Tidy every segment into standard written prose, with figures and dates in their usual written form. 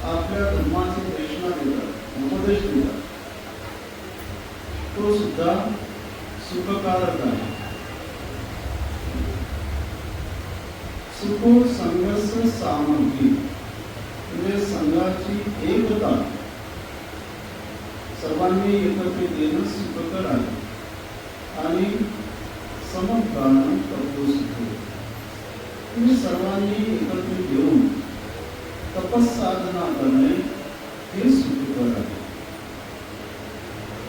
आपल्या धर्माची देशना देतात, उपदेश देतात, तो सुद्धा सुखकारक आहे. सुखो संघर्ष सामग्री म्हणजे संघाची एकता, सर्वांनी एकत्रित येणं सुखकर आहे. आणि समप्राण तत्व सुख म्हणजे सर्वांनी एकत्रित येऊन तपस्साधना करणे हे सुखकर आहे.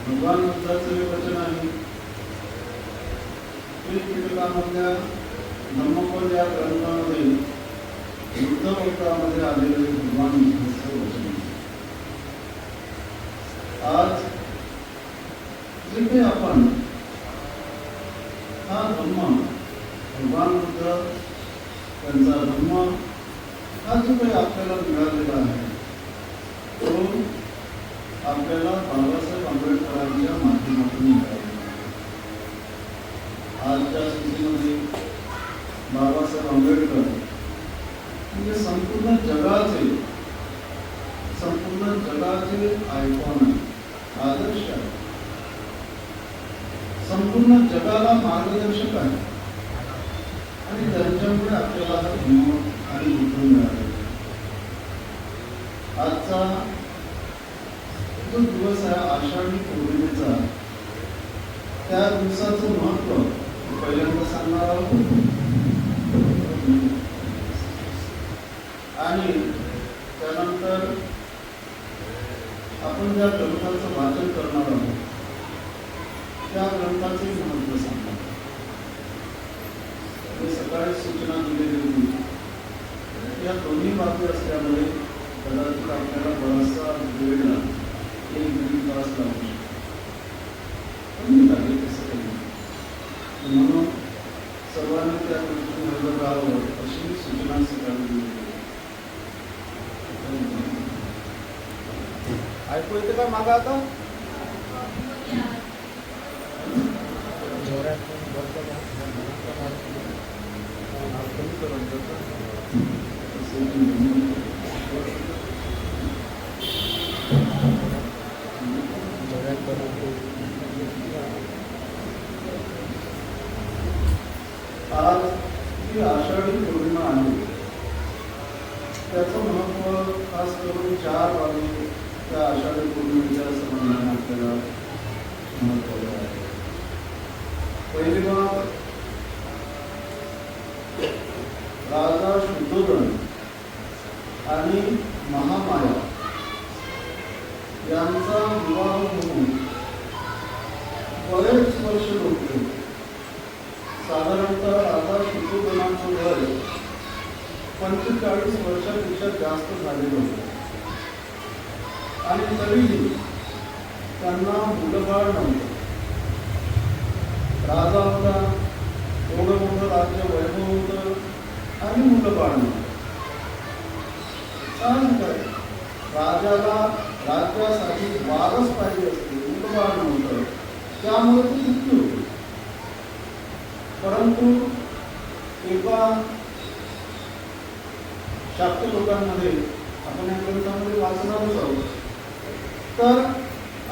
भगवान बुद्धाचे वचन आहे. त्रिपिटकामधल्या धम्मपद या ग्रंथामध्ये बुद्ध वक्तामध्ये आलेले भगवान बुद्धाचे वचन आहे. आज जे काही आपण हा धम्म, भगवान बुद्ध त्यांचा धम्म हा जो काही आपल्याला मिळालेला आहे तो आपल्याला बाबासाहेब आंबेडकरांच्या माध्यमातून मिळालेला आहे. आजच्या स्थितीमध्ये बाबासाहेब आंबेडकर म्हणजे संपूर्ण जगाचे आयकॉन आहे, आदर्श आहे, संपूर्ण जगाला मार्गदर्शक आहे. आणि त्यांच्यामुळे आपल्याला हा धम्म आणि बुद्ध मिळाले. आजचा जो दिवस आहे आषाढी पौर्णिमेचा, त्या दिवसाचं महत्व पहिल्यांदा सांगणार आहोत. आणि त्यानंतर आपण ज्या ग्रंथाचं वाचन करणार आहोत त्या ग्रंथाचे महत्व सांगणार. सकाळी सूचना दिलेली होती. या दोन्ही बाबी असल्यामुळे कदाचित आपल्याला बराचसा वेळ लागेल, 1-1.5 तास लागू लागेल तसं काही. म्हणून सर्वांनी त्या दृष्टीने हजर राहावं अशी सूचना सकाळी दिली. ऐकू येते का मागा आता? आज ही आषाढी पौर्णिमा आहे. त्याचं महत्व खास करून 4 बाबी त्या आषाढी पौर्णिमेच्या संबंधाने आपल्याला महत्व आहे. पहिली बाब, राजा शुद्धोधन आणि महामाया यांचा विवाह होऊन बरेच वर्ष लोटले. साधारणतः राजा शुद्धोधनाचं वय 45 वर्षापेक्षा जास्त झालेलं होतं. आणि तरीही त्यांना मुलबाळ नव्हतं. राजा होता, एवढं मोठं राज्य वैभव होतं आणि मुलबाळ नव्हतं. काय राजाला राज्यासाठी वारस पाहिजे असते, मुलबाळ नव्हतं, त्यामुळे ती दुःखी होती. परंतु एका शाक्त लोकांमध्ये आपण या ग्रंथामध्ये वाचणारच आहोत. तर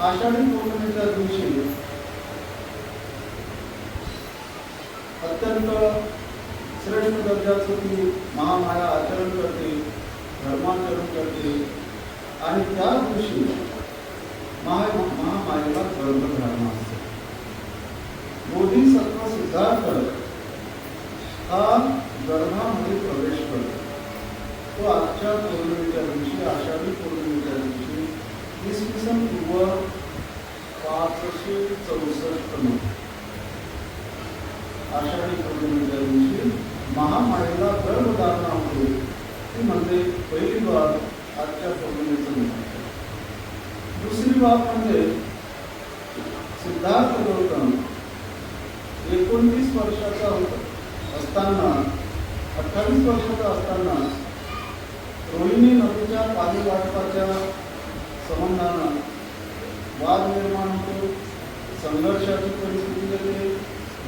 आषाढी पौर्णिमेच्या दिवशी अत्यंत श्रेष्ठ दर्जाचं ती महामाया आचरण करते, धर्माचरण करते. आणि त्या दिवशी महामायेला गर्भधारणा असते. बोधिसत्व सिद्धार्थ हा गर्भामध्ये प्रवेश करतो. तो आजच्या पौर्णिमेच्या दिवशी, आषाढी पौर्णिमेच्या दिवशी इसवी सन पूर्व 564 आषाढी पौर्णिमेच्या दिवशी महामायेला गर्भधारणा होते. ती म्हणजे पहिली बाब आजच्या पौर्णिमेचं महत्त्व. दुसरी बाब म्हणजे सिद्धार्थ गौतम 29 वर्षाचा असताना, 28 वर्षाचा असताना रोहिणी नदीच्या पाणी वाटपाच्या संबंधानं वाद निर्माण होतो, संघर्षाची परिस्थिती येते,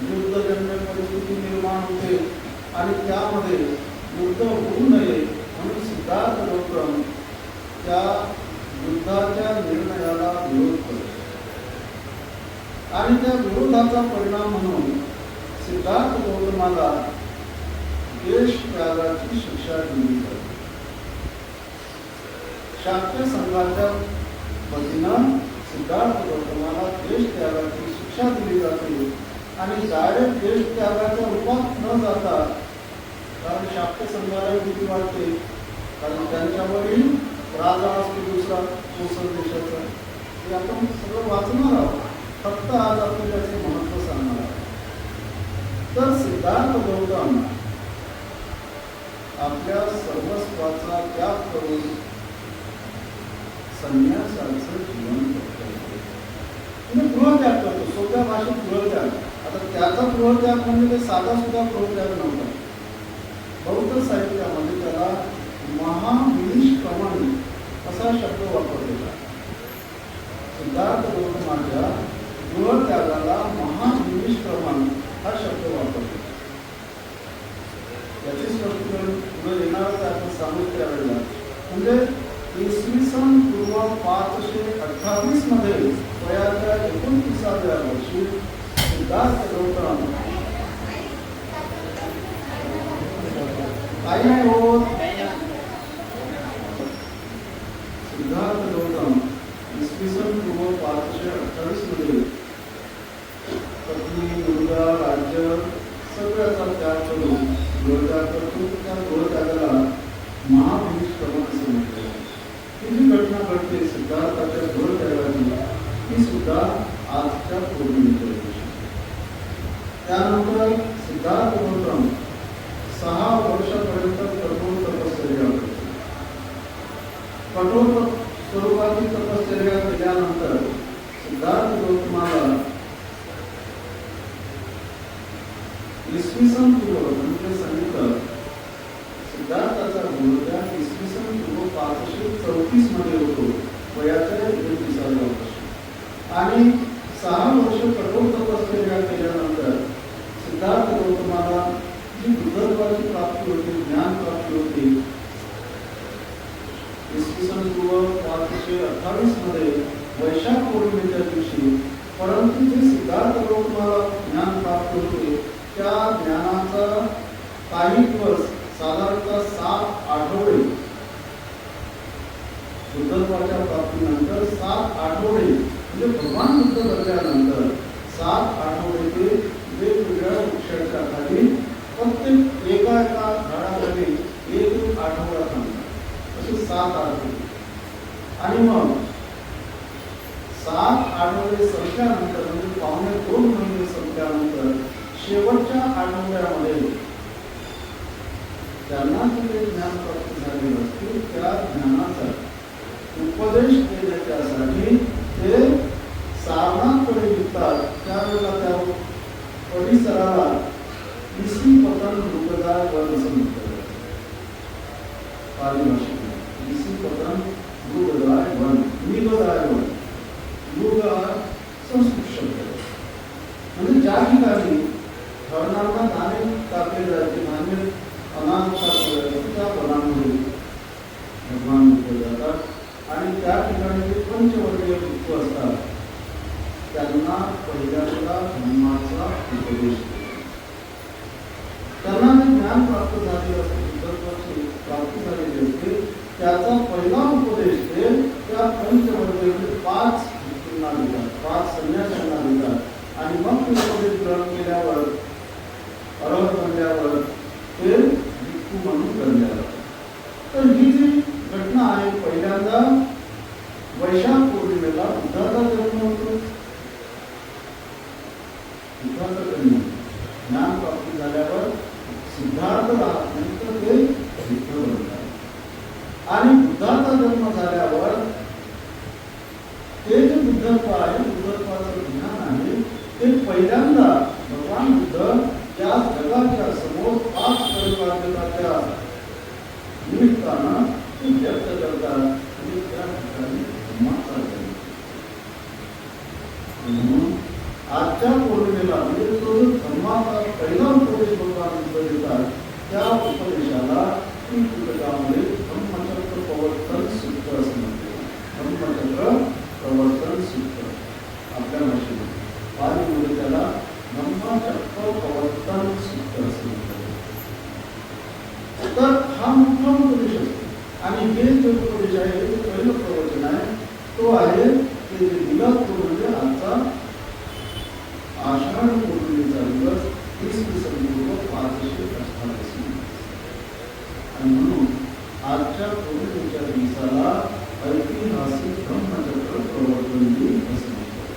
युद्धजन्य परिस्थिती निर्माण होते आणि त्यामध्ये युद्ध होऊ नये म्हणून सिद्धार्थ गौतम त्या युद्धाच्या निर्णयाला विरोध करतो आणि त्या विरोधाचा परिणाम म्हणून सिद्धार्थ गौतमाला देश त्यागाची शिक्षा दिली जाते. शाक्य संघाच्या वतीनं सिद्धार्थ गौतमाला देश त्यागाची शिक्षा दिली जाते आणि डायरेक्ट देश त्यागाच्या रूपात न जाता, कारण शाक्य संघाला भीती वाटते, कारण त्यांच्यावरील राजा असतो दुसरा कोसल देशाचा. हे आपण सगळं वाचणार आहोत, फक्त आज आपण त्याचे महत्त्व सांगणार आहोत. तर सिद्धार्थ गौतम आपल्या सर्वस्वाचा त्याग करून संन्यासाचं जीवन करतो. गृहत्याग करतो, सोप्या भाषेत गृहत्याग. आता त्याचा गृहत्याग म्हणजे ते साधा सुद्धा गृहत्याग नव्हता. बौद्ध साहित्यामध्ये त्याला महाविनिष्क्रमण असा शब्द वापरलेला. सिद्धार्थ गौतमाच्या गृहत्यागाला महाविनिष्क्रमण हा शब्द वापरला. याचे स्पष्टीकरण पुढे येणारच आपण सांगू त्यावेळेला. म्हणजे इसवी सन पूर्व 528 मध्ये वयाच्या 29व्या वर्षी सिद्धार्थ गौतम काही नाही होत. सिद्धार्थ गौतम इसवी सन पूर्व 528 मध्ये पत्नी, मुलगा, राज्य सगळ्याचा त्याग करून गृहत्याग करतो. त्या गृहत्यागाला महाविनिष्क्रमण असे म्हटले. ही जी घटना घडते सिद्धार्थाच्या गृहत्यागाची, ती सुद्धा आजच्या पौर्णिमेच्या दिवशी. त्यानंतर सिद्धार्थ गौतम 6 वर्षापर्यंत कठोर तपश्चर्या करतो. कठोर स्वरूपाची तपश्चर्या केल्यानंतर सिद्धार्थ गौतमाला इसवी सन पूर्व म्हणजे सांगितलं सिद्धार्थाचा गृहत्याग इसवी सन पूर्व 534 मध्ये होतो, वयाच्या 29व्या वर्षी. आणि 6 वर्ष कठोर तपश्चर्या केल्यानंतर सिद्धार्थ गौतमाला जी बुद्धत्वाची प्राप्ती होती, ज्ञान प्राप्ती होती, इसवी सन पूर्व 528 मध्ये वैशाख पौर्णिमेच्या दिवशी. परंतु जे सिद्धार्थ गौतमाला ज्ञान प्राप्त होते त्या ज्ञानाचा काही दिवस, साधारणतः 7 आठवडे, बुद्धत्वाच्या प्राप्तीनंतर 7 आठवडे म्हणजे भगवान बुद्ध घडल्यानंतर 7 आठवडे ते वेगवेगळ्या वृक्षाच्या खाली प्रत्येक एका झाडाखाली एक आठवडा थांबतात, असे 7 आठवडे. आणि मग 7 आठवडे संपल्यानंतर म्हणजे 2.5 महिने संपल्यानंतर शेवटच्या आठवड्यामध्ये त्यांना जे ज्ञान प्राप्त झालेलं असते त्या ज्ञानाचा उपदेश देण्यासाठी ते सारनाथकडे येतात. त्यावेळेला त्या परिसराला इसी पतन मृगदाय वन असं म्हटलं जातं. पाली भाषेत इसी पतन मृगदाय वन, मृगदाय वन, मृग संस्कृत शब्द म्हणजे ज्या ठिकाणी धरणांना धान्य टाकले जायचे, धान्य अनाथ टाकले जायचे, त्या वनांमध्ये भगवान बुद्ध जातात आणि त्या ठिकाणी जे पंचवर्गीय भिक्खू असतात त्यांना पहिल्यांदा धर्माचा उपदेश केला. त्यांना जे ज्ञान प्राप्त झालेलं असते, बुद्धत्वाची प्राप्ती झालेली असते, त्याचा पहिला उपदेश ते त्या पंचवर्गीय 5 भिक्खूंना देतात, 5 संन्याशांना देतात. आणि मग ते उपदेश ग्रहण केल्यावर, अर्हत बनल्यावर ते भिक्खू म्हणून गणले जातात. तर ही जी घटना आहे, पहिल्यांदा वैशाख पौर्णिमेला बुद्धाचा जन्म होतो. बुद्धाचा जन्म ज्ञान प्राप्ती झाल्यावर सिद्धार्थ राहत नाही तर ते विठ्ठल बनतात. आणि बुद्धाचा जन्म झाल्यावर ते जे बुद्धत्व आहे, बुद्धत्वाचं ज्ञान आहे, ते पहिल्यांदा भगवान बुद्ध या जगाच्या समोर 5 परिवाराच्या निमित्तानं ते व्यक्त करतात. आणि त्या ठिकाणी धर्माचा जन्म. म्हणून आजच्या पौर्णिमेला म्हणजे तो जो धर्माचा पहिला उपदेश भगवान बुद्ध देतात, त्या उपदेशाला ती पुस्तकामध्ये धम्मचक्र प्रवर्तन सूत्र असं म्हणते. धम्मचक्र प्रवर्तन सूत्र आपल्या भाषेमध्ये, पालीमध्ये त्याला धम्मचक्र प्रवर्तन सूत्र असं म्हणतात. तर हा मोठा उपदेश असतो. आणि हे जे उपदेश आहे, हे पहिलं प्रवचन आहे, तो आहे ते जे दिला तो म्हणजे आजचा आषाढ पौर्णिमेचा दिवस 528. आणि म्हणून आजच्या पौर्णिमेच्या दिवसाला ऐतिहासिक धम्मचक्र प्रवर्तन दिन असं म्हणतात.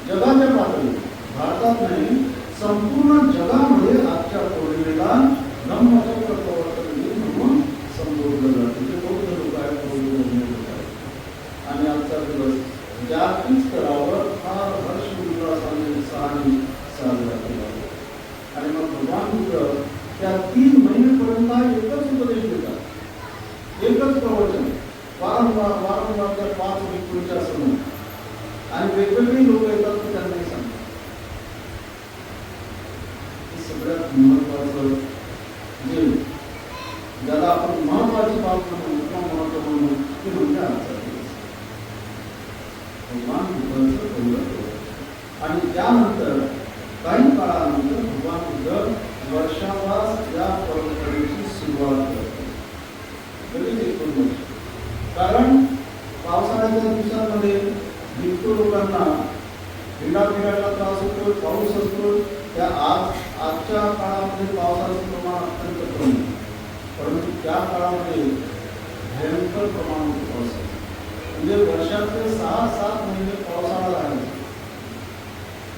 जगाच्या पातळीवर, भारतात नाही, संपूर्ण जगामध्ये आजच्या पौर्णिमेला धम्मचक्र प्रवर्तन दिन म्हणून संबोधलं जातं. जे बौद्ध लोक आहेत, बौद्ध लोक आहेत. आणि आजचा दिवस जागतिक स्तरावर फार हर्ष उल्हासाने उत्साहाने साजरा केला. आणि मग भगवान बुद्ध त्या 3 महिन्यापर्यंत एकच उपदेश देतात, एकच प्रवचन, वारंवार वारंवार त्या 5 भिक्खूंच्या समोर. आणि वेगवेगळी लोक येतात ते त्यांनाही सांगतात. सगळ्यात महत्वाचं जे ज्याला आपण महत्वाची बाब म्हणून किंवा महत्व म्हणून ते म्हणजे आजचा दिवस भगवान बुद्धांचं पहिलं प्रवचन. आणि त्यानंतर काही काळानंतर भगवान बुद्ध वर्षावास या परंपरेची सुरुवात करतात. लगेच 1 वर्ष. कारण पावसाळ्याच्या दिवसांमध्ये भिक्खू लोकांना हिंडाफिरायला त्रास होतो, पाऊस असतो. त्या आजच्या काळामध्ये पावसाचं प्रमाण अत्यंत कमी, परंतु त्या काळामध्ये भयंकर प्रमाणात पाऊस आहे. म्हणजे वर्षातले 6-7 महिने पावसाळा राहायचा,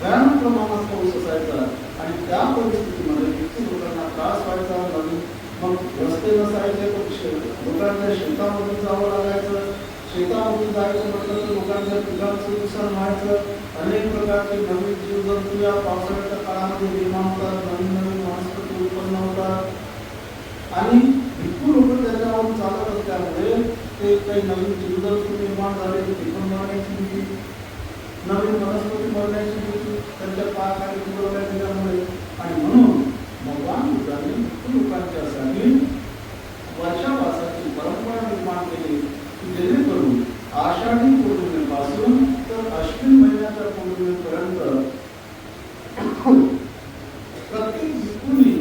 भयानक प्रमाणात पाऊस असायचा. आणि त्या परिस्थितीमध्ये भिक्खू लोकांना त्रास व्हायचा. नवीन मग रस्ते नसायचे, लोकांच्या शेतामध्ये जावं लागायचं. शेतामध्ये जायचं म्हटलं तर लोकांच्या पिकांचं नुकसान व्हायचं. अनेक प्रकारचे नवीन जीवजंतू या पावसाळ्याच्या काळामध्ये निर्माण होतात, नवीन नवीन वनस्पती उत्पन्न होतात. आणि भिक्खू लोक त्याच्यावरून चालत असल्यामुळे ते काही नवीन जीवजंतू निर्माण झाले, ते पण मरण्याची भीती, नवीन वनस्पती मरण्याची भीती त्यांच्या पायाखाली पुरवल्या गेल्यामुळे. आणि म्हणून भगवान बुद्धांनी भिक्खू लोकांच्यासाठी वर्षावासाची परंपरा निर्माण केली, जेणेकरून आषाढी पौर्णिमेपासून तर अश्विन महिन्याच्या पौर्णिमेपर्यंत प्रत्येक भिक्खूंनी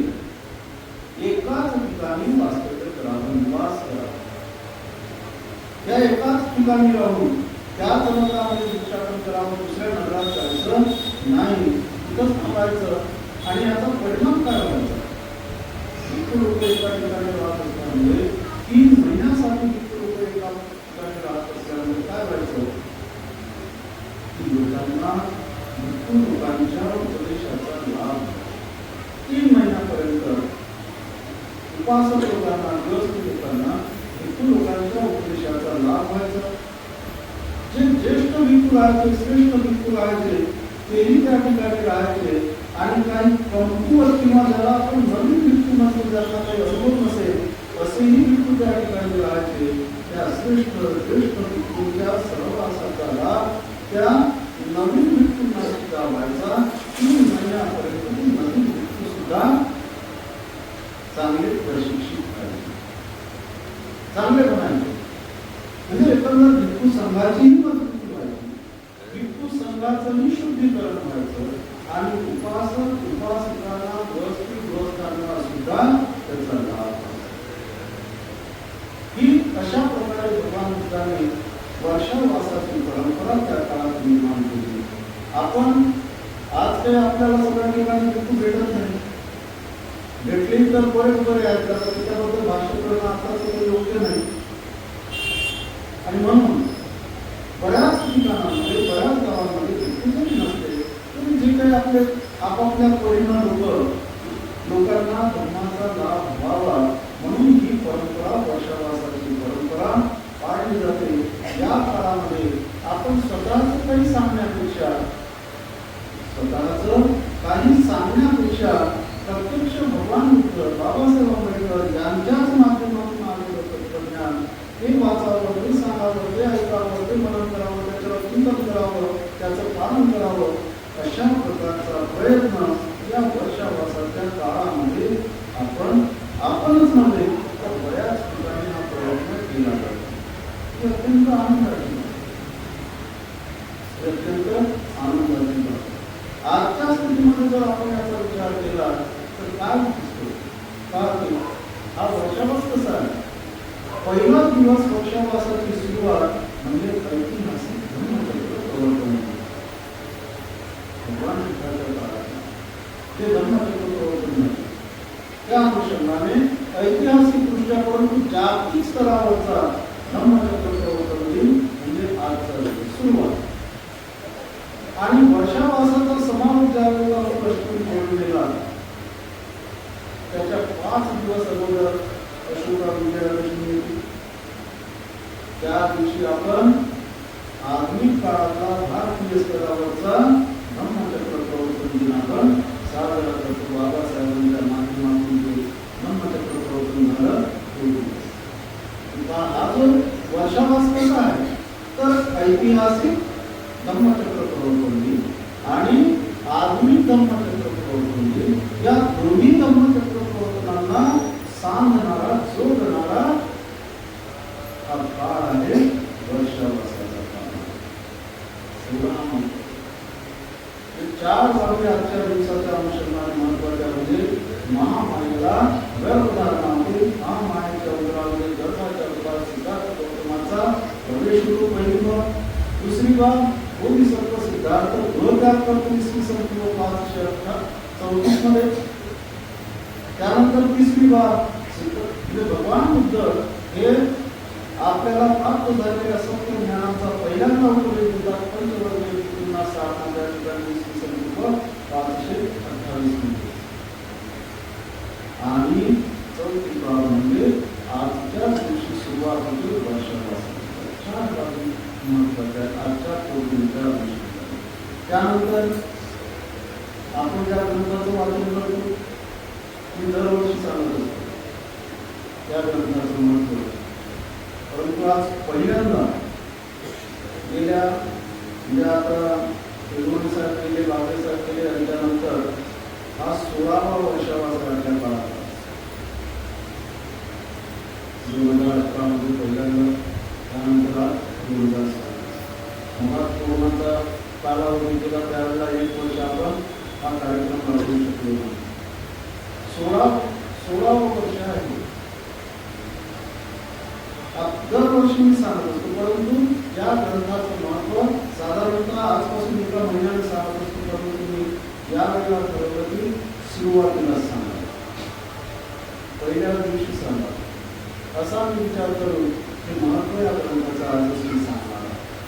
एकाच ठिकाणी वास्तव्य करावं, निवास करावा. त्या एकाच ठिकाणी राहून त्याच नगरामध्ये भिक्षाटन करावं, दुसऱ्या नगरात जायचं नाही, तिथंच थांबायचं. आणि याचा परिणाम काय व्हायचा? भिक्खू लोक एका ठिकाणी राहत असल्यामुळे 3 महिन्यासाठी भिक्खू लोक एका ठिकाणी राहत असल्यामुळे काय व्हायचं की लोकांना भिक्खू लोकांच्या उपदेशाचा लाभ 3 महिन्यापर्यंत उपासक लोकांना, गृहस्थ लोकांना भिक्खू लोकांच्या उपदेशाचा लाभ व्हायचा. जे ज्येष्ठ भिक्खू राहायचे, श्रेष्ठ भिक्खू राहायचे, तेही त्या ठिकाणी राहायचे. आणि काही कमकुवत किंवा ज्याला आपण नवीन भिक्खू नसेल, ज्यांना काही अनुभव नसेल, असेही भिक्खू त्या ठिकाणी राहायचे. त्या श्रेष्ठ ज्येष्ठ भिक्खूंच्या सहवासाचा लाभ त्या नवीन भिक्खूंना सुद्धा व्हायचा. 3 महिन्यापर्यंत नवीन भिक्खू सुद्धा चांगले प्रशिक्षित करायचे, चांगले बनायचे. म्हणजे एकंदर भिक्खू संघाचीही मजबूती व्हायची, भिक्खू संघाचंही शुद्धीकरण व्हायचं. आणि उपासक उपासकांना, गृहस्थांना सुद्धा त्याचा लाभ. ही अशा प्रकारे भगवान बुद्धाने वर्षावासाची परंपरा त्या काळात निर्माण केली. आपण आज काही आपल्याला सगळ्या ठिकाणी भिक्खू भेटत नाही. भेटली तर बरे आहेत, त्याच्याबद्दल भाष्य करणं आता योग्य नाही. आणि म्हणून बऱ्याच ठिकाणांमध्ये, बऱ्याच गावांमध्ये भेटली नसते, तरी जे काही आपले आपापल्या परीनं लोकांना धर्माचा लाभ व्हावा म्हणून ही परंपरा, वर्षावासाची परंपरा पाळली जाते. या काळामध्ये आपण स्वतःच काही सांगण्यापेक्षा, प्रत्यक्ष भगवान बुद्ध, बाबासाहेब आंबेडकर यांच्याच माध्यमातून आलेलं तत्वज्ञान हे वाचावं, ते सांगावं, ते ऐकावं, ते मनन करावं, त्याच्यावर चिंतन करावं, त्याचं पालन करावं, अशा प्रकारचा प्रयत्न या वर्षावासाच्या काळामध्ये आपणच नव्हे तर बऱ्याच ठिकाणी हा प्रयत्न केला जातो. हे अत्यंत आनंदाची बाब. आजच्या स्थितीमध्ये जर आपण याचा विचार केला तर काय दिसतो? कारण हा वर्षावास कसा आहे? पहिला दिवस वर्षावासाची सुरुवात म्हणजे ऐतिहासिक धर्मचक्र प्रवर्तन. भगवान बुद्धाच्या काळात ते धर्मचक्र प्रवर्तन आहे. त्या अनुषंगाने ऐतिहासिक दृष्ट्या परंतु जागतिक स्तरावरचा धर्मचक्र प्रवर्तन दिन म्हणजे आजचा सुरुवात. आणि वर्षावासाचा समारोप ज्यावेळेला जोडलेला त्याच्या 5 दिवस अगोदर अशोका विजयादशमी येते. त्या दिवशी आपण आधुनिक काळातला भारतीय स्तरावरचा धम्मचक्र प्रवर्तन दिन आपण साजरा करतो. बाबासाहेबांच्या माध्यमातून जे धम्मचक्र प्रवर्तन झालं हा जो वर्षावास कसा आहे तर ऐतिहासिक धम्मचक्र प्रवर्तन दिन आणि आधुनिक धम्मचक्र प्रवर्तन दिन या दोन्ही धम्मचक्र प्रवर्तनांना सांधणारा, जोडणारा हा काळ आहे वर्षावासाचा काळ. 4 बाबी आजच्या दिवसाच्या अनुषंगाने महत्वाच्या म्हणजे महामायेला गर्भधारणामध्ये, महामायेच्या उदरामध्ये गर्भाच्या उदरात सिद्धार्थ गौतमाचा प्रवेश होतो. पहिली बाब. दुसरी बाब बोधिसत्व सिद्धार्थ गृहत्याग करतो इसवी सन 534 मध्ये. त्यानंतर तिसरी बाब म्हणजे भगवान बुद्ध हे आपल्याला प्राप्त झालेल्या सत्य ज्ञानाचा पहिल्यांदा उपदेश देतात. पंचवर्गीय भिक्खूंना साधना ठिकाणी इसवी सन 528 मध्ये. आणि चौथी बाब म्हणजे आजच्या दिवशी सुरुवात होते वर्षावासाची. 4 बाबी महत्वाच्या आजच्या पौर्णिमेच्या दिवशी. त्यानंतर आपण ज्या ग्रंथाचं वाचन करतो मी दरवर्षी सांगत असतो त्या ग्रंथाचं महत्व. परंतु आज पहिल्यांदा गेल्या म्हणजे आता साहेब केले, बाबासाहेब केले आणि त्यानंतर हा 16वा वर्षावास राज्या काळात 2018 मध्ये पहिल्यांदा, त्यानंतर 2007 कोरोनाचा कालावधी केला त्यावेळेला 1 वर्ष आपण हा कार्यक्रम राबवू शकलो नाही. 16वा वर्ष आहे. दरवर्षी मी सांगत असतो, परंतु या ग्रंथाचं महत्व साधारणतः आजपासून 1 महिन्याने सांगत असतो. परंतु मी यावेळेला ठरवलं की सुरुवातीला सांगा, पहिल्या दिवशी सांगा असा मी विचार करून हे महत्व या ग्रंथाचा आजच मी सांगणार.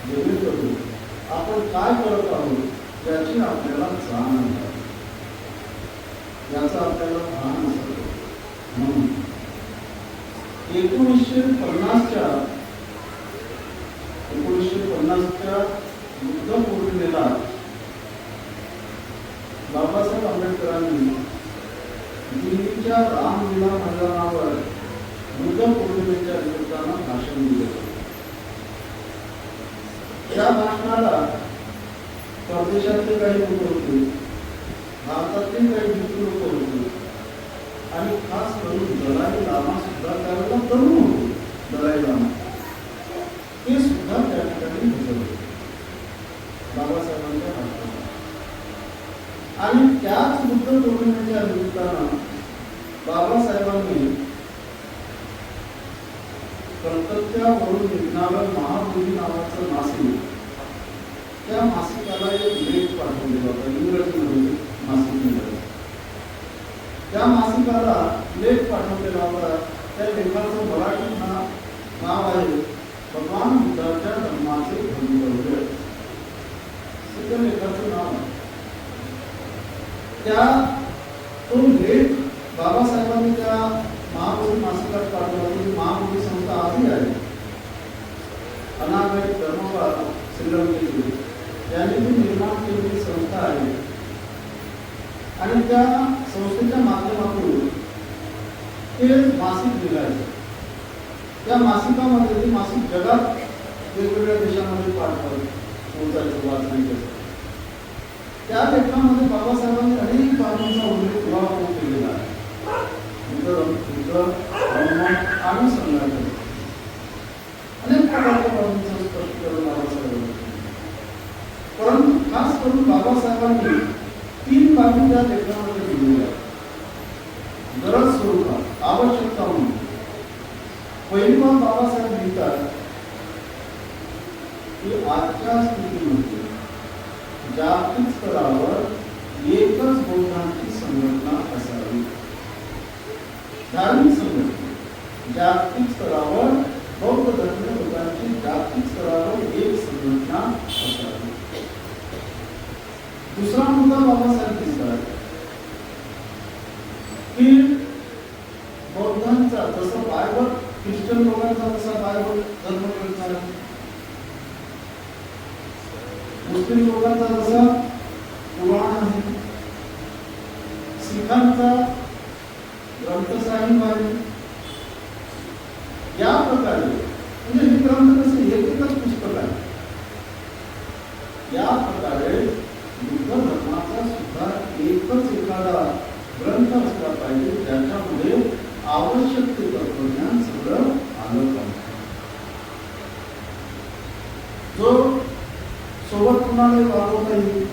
जेणेकरून आपण काय करत आहोत याची आपल्याला जाण आहे, याचा आपल्याला भान असावं. म्हणून 1950च्या बुद्ध पौर्णिमेला बाबासाहेब आंबेडकरांनी दिल्लीच्या रामलीला मैदानावर बुद्ध पौर्णिमेच्या निमित्तानं भाषण दिलं. त्या भाषणाला परदेशातले काही लोक होते, भारतातले काही मित्र लोक होते आणि खास करून दलाई लामा सुद्धा त्यावेळेला तरुण होते. दलाई लामा हे सुद्धा त्या ठिकाणी हजर होते बाबासाहेबांच्या भाषणाला. आणि त्याच बुद्ध पौर्णिमेच्या निमित्तानं बाबासाहेबांनी कलकत्त्यावरून निघणारं महाबोधी नावाचं मासिक, त्या मासिकाला एक लेख पाठवलेला होता इंग्रजीमध्ये. मासिक निघालं त्या मासिकाला लेख पाठवलेला होता. त्या लेखाचं मराठी नाव आहे भगवान बुद्धाच्या धर्माचे भवितव्य. त्या लेखाचं नाव आहे. त्या तो लेख बाबासाहेबांनी त्या महाबोधी मासिकात पाठवला. ती महाबोधी संस्था आधी आहे. अनागत धर्मपाल श्रीलंकेची यांनी ती निर्माण केलेली संस्था आहे. आणि त्या संस्थेच्या माध्यमातून ते मासिक लिहायचं. त्या मासिकामध्ये ते मासिक जगात वेगवेगळ्या देशामध्ये पोहोचायचं वाचण्याचं. त्या लेखामध्ये बाबासाहेबांनी अनेक बाबींचा उल्लेख उहापोह केलेला आहे. आणि संघटन अनेक प्रकारच्या बाबींचं स्पष्टीकरण बाबासाहेबांनी. परंतु खास करून बाबासाहेबांनी 3 बाबी त्या लेखामध्ये दिलेल्या आहेत. गरज स्वरूपात, आवश्यकता म्हणून. पहिली बाब बाबासाहेब लिहितात की आजच्या स्थितीमध्ये जागतिक स्तरावर एकच बौद्धांची संघटना असावी. धार्मिक संघटना जागतिक स्तरावर बौद्ध धर्मीय लोकांची जागतिक स्तरावर एक संघटना असावी. दुसरा मुद्दा बाबासाहेब लिहितात की बौद्धांचा जसं बायबल, ख्रिश्चन लोकांचा जसा बायबल धर्मग्रंथ आहे, मुस्लिम लोकांचा जसा कुराण आहे, सिखांचा ग्रंथसाहिब आहे, या प्रकारे म्हणजे हे ग्रंथ कसे एकच पुस्तक आहे. या प्रकारे बुद्ध धर्माचा सुद्धा एकच एखादा ग्रंथ असला पाहिजे ज्याच्यामध्ये आवश्यक ते तत्वज्ञान सगळं आलं पाहिजे. जो सोबत कुणाला वापरता येईल,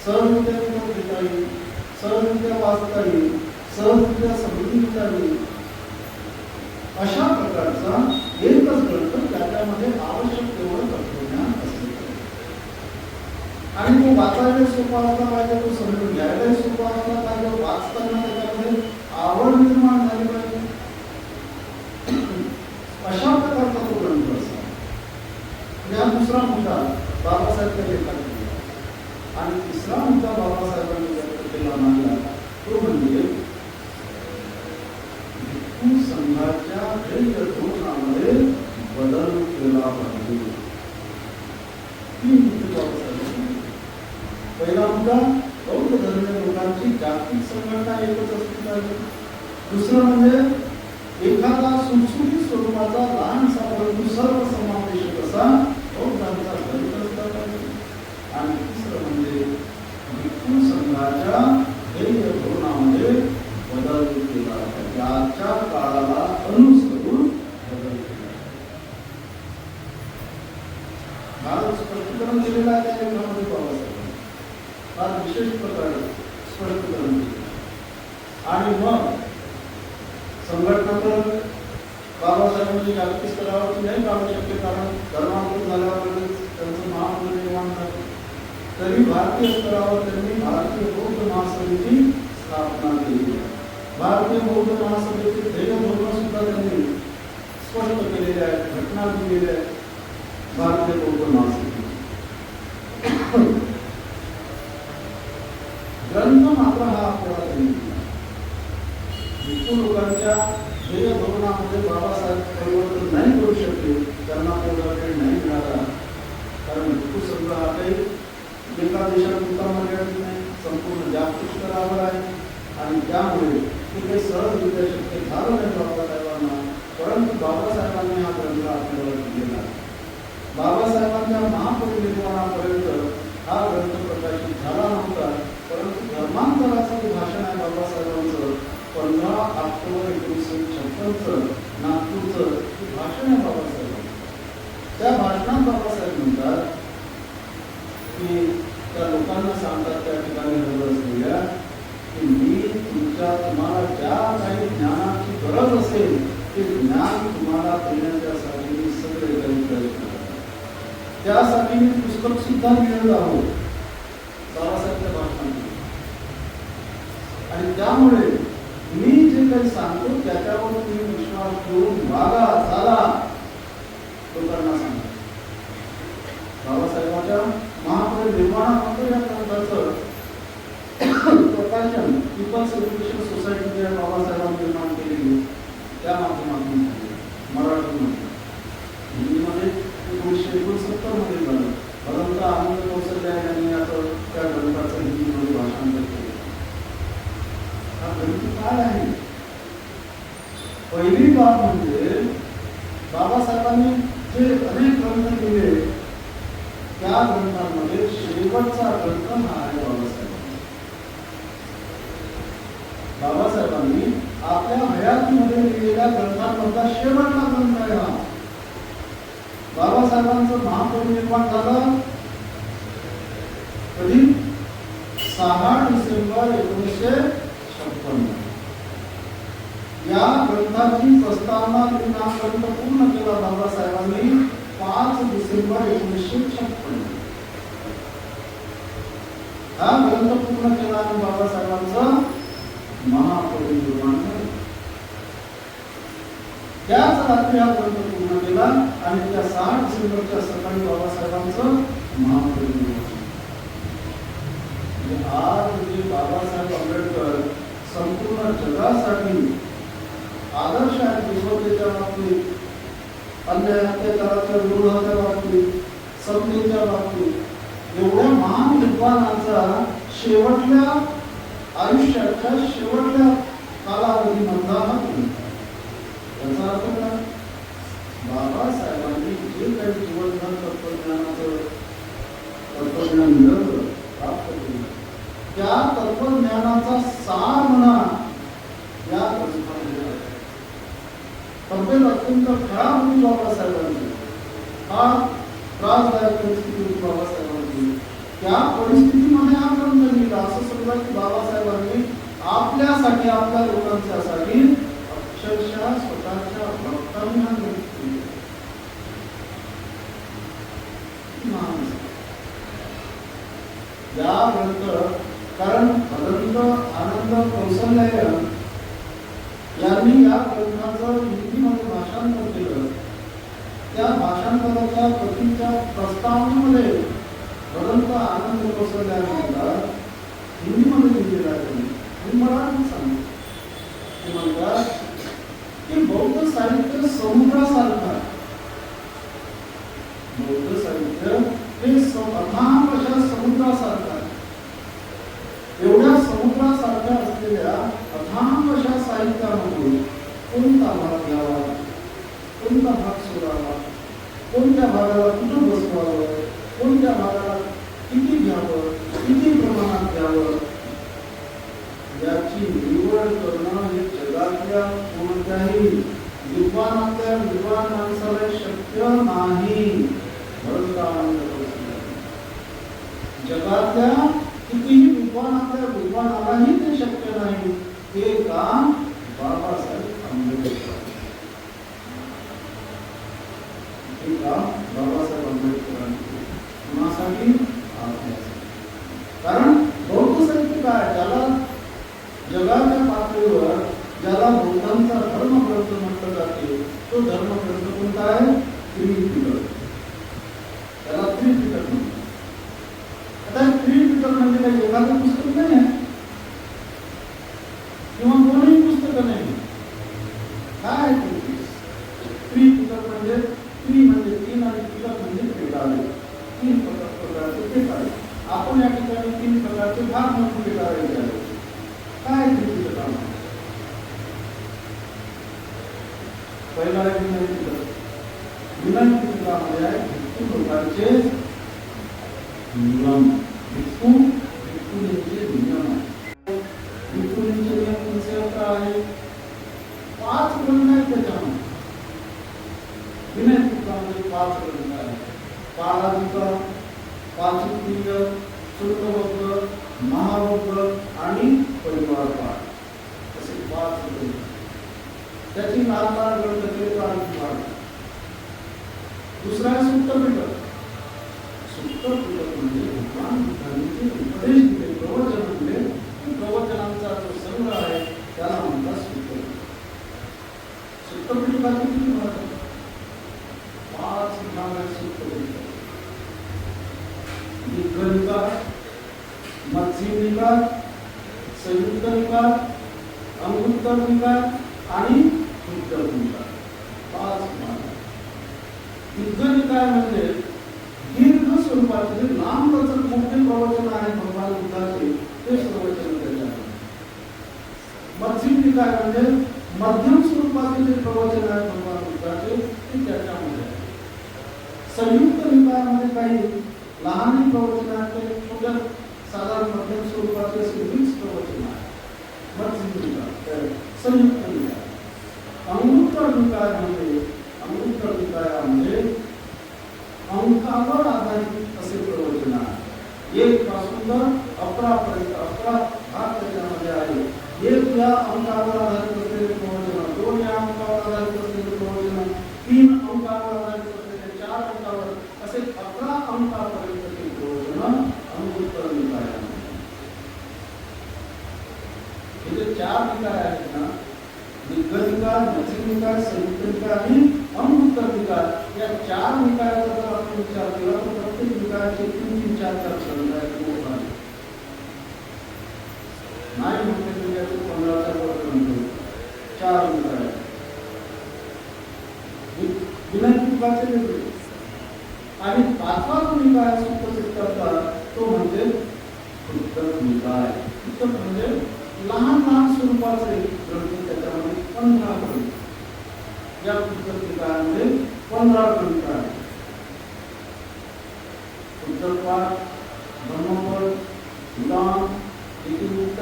सहजरित्या विकत घेता येईल, सहजरित्या वाचता येईल, सहजरित्या समजून घेता येईल, अशा प्रकारचा एकच ग्रंथ त्याच्यामध्ये आवश्यक तेवढं तत्वज्ञान असले पाहिजे. आणि तो वाचायला सोपा असला पाहिजे, तो समजून घ्यायला सोपा असला पाहिजे, वाचताना त्याच्यामध्ये आवड निर्माण झाली पाहिजे. अशा प्रकारचा तो ग्रंथ असा. या दुसरा मुद्दा बाबासाहेबांच्या लेखात दिला. आणि तिसरा मुद्दा बाबासाहेबांनी व्यक्त केला मानला तो म्हणजे भिक्खू संघाच्या धोरणामध्ये बदल केला पाहिजे. पहिला मुद्दा बौद्ध धर्मीय लोकांची जागतिक संघटना एकच असली पाहिजे. दुसरं म्हणजे एखादा सुटसुटीत स्वरूपाचा लहानसा परंतु सर्वसमावेशक असा बौद्धांचा ग्रंथ असला पाहिजे. आणि तिसरं म्हणजे भिक्खू संघाच्या धोरणामध्ये बदल केला पाहिजे. आजच्या काळाला अनुसरून बदल केला. भारत स्पष्टीकरण दिलेलं आहे त्या लेखामध्ये बाबासाहेब फार विशेष प्रकारे स्पष्टीकरण केले. आणि मग संघटना तर बाबासाहेबांनी जागतिक स्तरावरती नाही काढू शकले, कारण धर्मांतर झाल्यावर त्यांचं महामंडळ निर्माण झालं. तरी भारतीय स्तरावर त्यांनी भारतीय बौद्ध महासभेची स्थापना केली. भारतीय बौद्ध महासभेचे ध्येय धोरण सुद्धा त्यांनी स्पष्ट केलेले आहेत, घटना दिलेल्या आहेत. भारतीय बौद्ध महासभेची ग्रंथ मात्र हा आपल्याला त्यांनी भिक्खू लोकांच्या ध्येय धोरणामध्ये बाबासाहेब परिवर्तन नाही करू शकले. त्यांना तेवढा वेळ नाही मिळाला, कारण भिक्खू संघ हा काही एका देशापुरता मर्यादित नाही, संपूर्ण जागतिक स्तरावर आहे. आणि त्यामुळे ते काही सहजरित्या शक्य झालं नाही बाबासाहेबांना. परंतु बाबासाहेबांनी हा ग्रंथ आपल्याला दिलेला आहे. बाबासाहेबांच्या महापरिनिर्वाणापर्यंत हा ग्रंथ प्रकाशित झाला नव्हता. परंतु धर्मांतराचं जे भाषण आहे बाबासाहेबांचं 15 ऑक्टोबर 1956 नागपूरचं भाषण आहे बाबासाहेबांचं. त्या भाषणात बाबासाहेब म्हणतात की त्या लोकांना सांगतात त्या ठिकाणी हजर असलेल्या की मी तुम्हाला ज्या काही ज्ञानाची गरज असेल ते ज्ञान तुम्हाला देण्यासाठी मी सगळे काही प्रयत्न करतो. त्यासाठी मी पुस्तक सुद्धा मिळत आहोत बाबासाहेबच्या भाषणात. आणि त्यामुळे जे काही सांगतो त्याच्यावर तुम्ही विश्वास ठेवून वागा, चाला, लोकांना सांगा. बाबासाहेबांच्या महापरिनिर्वाणानंतर या ग्रंथाचं प्रकाशन पीपल्स एज्युकेशन सोसायटी जे बाबासाहेबांनी निर्माण केलेली त्या माध्यमातून मराठीमध्ये, हिंदीमध्ये 1969 मध्ये झालं. परंतु आनंद कौशल्या यांनी आता त्या ग्रंथाचं हिंदीमध्ये भाषांतर केले. हा ग्रंथ काय आहे? पहिली बाब म्हणजे बाबासाहेबांनी जे अनेक ग्रंथ लिहिले त्या ग्रंथांमध्ये शेवटचा ग्रंथ हा आहे बाबासाहेबांनी आपल्या हयातीमध्ये लिहिलेल्या ग्रंथांमधला शेवटचा ग्रंथ आहे हा. बाबासाहेबांचं महापरिनिर्वाण झालं कधी? 6 डिसेंबर 1956. या ग्रंथाची प्रस्तावना दिनांकापर्यंत पूर्ण केला बाबासाहेबांनी 5 डिसेंबर 1956. हा ग्रंथ पूर्ण केला आणि बाबासाहेबांचं महापरिनिर्वाण झालं. त्याच रात्री हा ग्रंथ पूर्ण केला आणि त्या 6 डिसेंबरच्या सकाळी बाबासाहेबांचं महापरिनिर्वाण. आज जे बाबासाहेब आंबेडकर संपूर्ण जगासाठी आदर्श आहेत, विश्वतेच्या बाबतीत, अन्याय अत्याचाराच्या विरोधाच्या बाबतीत, समतेच्या बाबतीत, एवढ्या महान विद्वानांचा शेवटल्या आयुष्याच्या शेवटल्या कालावधीमधला हा ग्रंथ. याचा अर्थ काय? बाबासाहेबांनी जे काही जीवनभर तत्वज्ञान मिळवलं, प्राप्त केलं, त्या तत्वज्ञानाचा सार म्हणा या ग्रंथामध्ये आहे. तब्येत अत्यंत खराब होती बाबासाहेबांची, फार त्रासदायक परिस्थिती होती बाबासाहेबांची. त्या परिस्थितीमध्ये हा ग्रंथ लिहिला. असं समजा की बाबासाहेबांनी आपल्यासाठी, आपल्या लोकांच्यासाठी अक्षरशः स्वतःच्या भक्तांनी हा ग्रंथ लिहिला. या ग्रंथ कारण अनंत आनंद कौशल्या यांनी या ग्रंथाचं हिंदीमध्ये भाषांतर केलं. त्या भाषांतराच्या प्रतीच्या प्रस्तावनेमध्ये अनंत आनंद कौशल्या हिंदीमध्ये लिहिलेला आहे. मी मराठीत सांगतो ते म्हणतात की बौद्ध साहित्य समुद्रासारखं आहे. बौद्ध साहित्य हे अथांग अशा समुद्रासारखं आहे. एवढ्या समुद्रासारख्या असलेल्या अथांग अशा साहित्यामधून कोणता भाग घ्यावा, कोणता भाग सोडावा, कोणत्या भागाला कुठं बसवावं, कोणत्या भागाला किती घ्यावं, किती प्रमाणात घ्यावं, याची निवड करणं हे जगातल्या कोणत्याही विद्वानातल्या विद्वान माणसाला शक्य नाही. जगातल्या कितीही विद्वानातल्या विद्वानालाही ते शक्य नाही. ते काम बाबासाहेब आंबेडकर, हे काम बाबासाहेब आंबेडकरांनी कुणासाठी? कारण बौद्ध साहित्य काय? ज्याला जगाच्या पातळीवर ज्याला बौद्धांचा धर्मग्रंथ म्हटलं जाते तो धर्मग्रंथ कोणता आहे? त्रिपिटक. त्याला त्रिपिटक म्हणतात. आता त्रिपिटक म्हणजे काही एखादं पुस्तक नाही आहे किंवा दोन्ही पुस्तकं नाही. काय त्रिपिटक म्हणजे? त्रि म्हणजे 3 आणि पिटक म्हणजे पेटाळे. 3 प्रकारचे पेटाळे. आपण या ठिकाणी 3 प्रकारचे भाग म्हणून पेटाळे घ्यावे. काय त्रिपिटक? पहिला आहे विनय पिटक. विनय पिटकामध्ये आहे भिक्खू लोकांचे नियम. भिक्खूंचे नियम आहे. भिक्खूंचे नियम कोणते आहे? 5 ग्रंथ आहेत त्याच्यामध्ये. विनय पिटकामध्ये 5 ग्रंथ आहेत. पारादीपा, पाचुक्य, शुल्कवग्र, महावग्र आणि परिवार पाठ असे 5 ग्रंथ. त्याची 4 ग्रंथ केले पाठ. दुसरा आहे सुत्त पिटक. सुत्त पिटक म्हणजे भगवान बुद्धांनी जे उपदेश दिले, प्रवचन दिले, प्रवचनांचा जो संग्रह आहे त्याला म्हणतात सुत्त. निकाय, संयुक्त निकाय, अंगुत्तर निकाय आणि उद्धव निकाय, 5 भाग. दीर्घ निकाय म्हणजे दीर्घ स्वरूपाचे लांबलचक मोठे प्रवचन आहे भगवान बुद्धाचे, ते प्रवचन त्याच्यात. मध्यम निकाय म्हणजे मध्यम स्वरूपाचे जे प्रवचन आहे भगवान बुद्धाचे, ते त्याच्यामध्ये आहे. संयुक्त निकायामध्ये काही लहान प्रवचन आहेत, ते छोट्या साधारण मध्यम स्वरूपाचे असे मिक्स प्रवचन आहे. मध्यम निकाय, संयुक्त निकाय. अंगुत्तर निकाय म्हणजे अंकावर आधारित असे प्रवचन आहे. 1 पासून 11 पर्यंत 11 भाग त्याच्यामध्ये आहे. 1 या अंकावर आधारित असलेले प्रवचन, 2 या अंकावर आधारित असलेले प्रवचन, 3 अंकावर आधारित असलेले, 4 अंकावर, असे 11 अंकापर्यंतचे प्रवचन अंगुत्तर निकाय आहे. हे जे 4 निकाय आहेत ना, दीर्घ निकाय, मध्यम निकाय, संयुक्त निकाय आणि अंगुत्तर निकाय, या 4 निकायाचा जर आपण विचार केला तर प्रत्येक निकायाचे 3-3, 4-4 ग्रंथ आहेत. नाही म्हणते म्हणजे 15च्या वर ग्रंथ, 4 निकाय. विनय निकायाचे वेगळे. आणि 5वा जो निकाय सुप्रसिद्ध करतात तो म्हणजे उद्धव निकाय. उद्धव म्हणजे लहान लहान स्वरूपाचे ग्रंथ, त्याच्यामध्ये 15 ग्रंथ. या उद्धव निकायामध्ये 15 ग्रंथ आहेत. उद्धवपाद, ब्रह्मपद, पुराण, इतिवृत्त,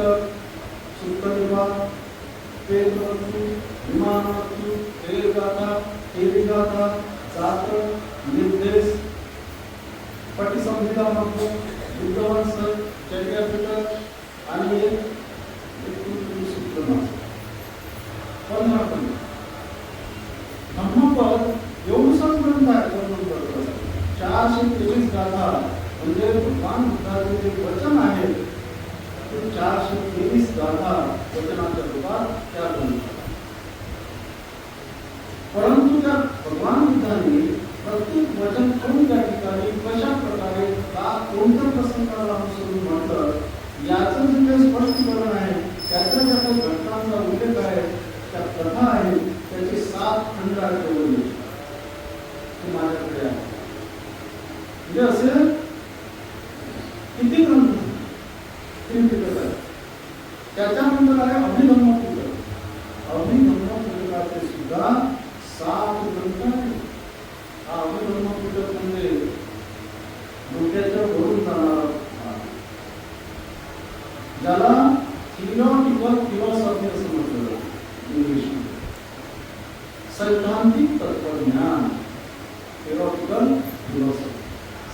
सूत्रनिपात, वेदवस्तु, विमानवस्तु, वेदगाथा, केलिगाथा, जातक, निर्देश, पटिसंहिता मध्य, बुद्धवंश, चैत्यापिटक आणि एक सूत्रनाथ. 15 ग्रंथ. ब्रह्मपद एवढाच ग्रंथ आहे. 423 गाथा म्हणजे भगवान बुद्धाचे जे वचन आहे ते 423 गाथा वचनाच्या रूपात त्या ग्रंथात. परंतु त्या भगवान बुद्धांनी प्रत्येक वचन कोणत्या ठिकाणी कशा प्रकारे कोणत्या प्रसंगाला अनुसरून म्हटलं, याचं जे काही स्पष्टीकरण आहे, त्याच्या ज्या काही घटनांचा उल्लेख आहे, त्या कथा आहे, त्याचे 7 खंड आहेत. माझ्याकडे आहे. म्हणजे असे किती ग्रंथ त्रिपिटक आहे. त्याच्यानंतर आहे अभिधम्मपिटक. अभिधम्मपिटकाचे सुद्धा 7 ग्रंथ आहेत. हा अभिधम्मपिटक म्हणजे डोक्याच्या वरून जाणारा, ज्याला थिओलॉजिकल फिलॉसॉफी असं म्हटलं जातं इंग्लिशमध्ये. सैद्धांतिक तत्वज्ञान, थिओलॉजिकल फिलॉसॉफी,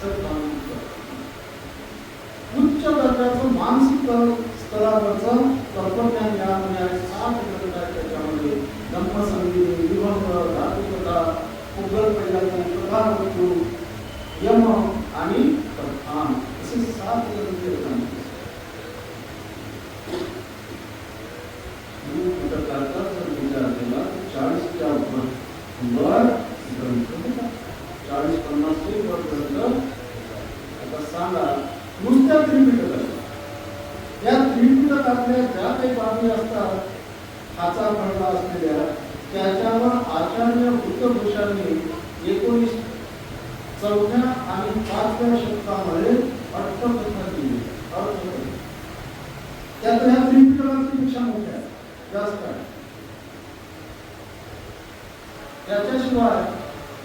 सैद्धांतिक उच्च दर्जाचं मानसिक स्तरावरचं तत्वज्ञान यामध्ये आहे. 7 ग्रंथ आहेत त्याच्यामध्ये. धम्मसंहिता, विभंग, धातुकथा, उग्गल प्रजाती, कथावस्तू, यम आणि प्रधान, असे 7 ग्रंथ आहेत. विचार केला 40च्या वर ग्रंथ, 40-50 वर ग्रंथ. आता सांगा, नुसत्या त्रिपिटकात, या त्रिपिटकातल्या ज्या काही बाबी असतात हाचा खंड असलेल्या, त्याच्यावर आचार्य बुद्धघोषांनी 19 आणि 5व्या शतकामध्ये अर्थकथा दिली. त्यात ह्या त्रिपिटकाची पेक्षा मोठ्या जास्त आहे. त्याच्याशिवाय